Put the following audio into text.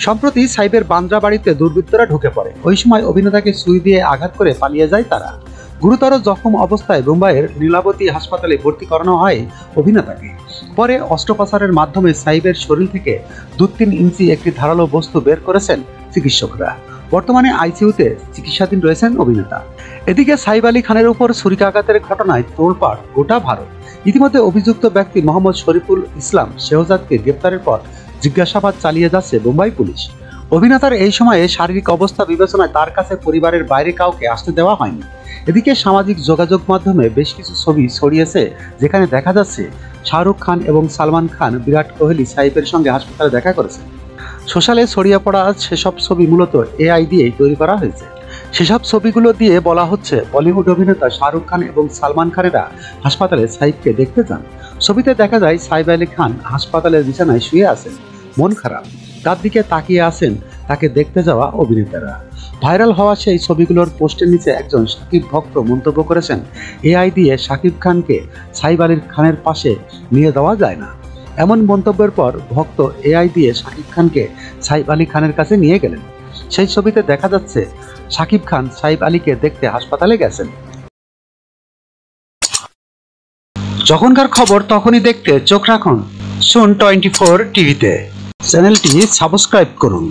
সম্প্রতি সাইবের বান্দ্রা বাড়িতে দুর্বৃত্তরা ঢুকে পড়ে। ওই সময় অভিনেতাকে সুই দিয়ে আঘাত করে পালিয়ে যায় তারা। গুরুতর জখম অবস্থায় মুম্বাইয়ের নীলাবতী হাসপাতালে ভর্তি করানো হয় অভিনেতাকে। পরে অস্ত্রোপচারের মাধ্যমে সাইবের শরীর থেকে 2-3 ইঞ্চি একটি ধারালো বস্তু বের করেছেন চিকিৎসকরা। বর্তমানে আইসিইউতে চিকিৎসাধীন রয়েছেন অভিনেতা। এদিকে সাইব আলী খানের উপর ছুরিকাঘাতের ঘটনায় তোলপাড় গোটা ভারত। ইতিমধ্যে অভিযুক্ত ব্যক্তি মোহাম্মদ শরীফুল ইসলাম শেহজাদকে গ্রেপ্তারের পর জিজ্ঞাসাবাদ চালিয়ে যাচ্ছে মুম্বাই পুলিশ। অভিনেতার এই সময়ে শারীরিক অবস্থা বিবেচনায় তার কাছে পরিবারের বাইরে কাউকে আসতে দেওয়া হয়নি। এদিকে সামাজিক যোগাযোগ মাধ্যমে বেশ কিছু ছবি ছড়িয়েছে, যেখানে দেখা যাচ্ছে শাহরুখ খান এবং সালমান খান, বিরাট কোহলি সাইবের সঙ্গে হাসপাতালে দেখা করেছেন। সোশ্যালে ছড়িয়ে পড়া সেসব ছবি মূলত এআই দিয়েই তৈরি করা হয়েছে। সেসব ছবিগুলো দিয়ে বলা হচ্ছে বলিউড অভিনেতা শাহরুখ খান এবং সালমান খানেরা হাসপাতালে সাইবকে দেখতে যান। ছবিতে দেখা যায় সাইব আলী খান হাসপাতালের বিছানায় শুয়ে আছেন, মন খারাপ, তার দিকে তাকিয়ে আছেন তাকে দেখতে যাওয়া অভিনেতারা। ভাইরাল হওয়া সেই ছবিগুলোর পোস্টের নিচে একজন শাকিব ভক্ত মন্তব্য করেছেন, এআই দিয়ে শাকিব খানকে সাইব আলী খানের পাশে নিয়ে দেওয়া যায় না। এমন মন্তব্যের পর ভক্ত এআই দিয়ে শাকিব খানকে সাইব আলী খানের কাছে নিয়ে গেলেন। সেই ছবিতে দেখা যাচ্ছে শাকিব খান সাইব আলীকে দেখতে হাসপাতালে গেছেন। যখনকার খবর তখনই দেখতে চোখ রাখুন সুন 24 টিভিতে। চ্যানেলটি সাবস্ক্রাইব করুন।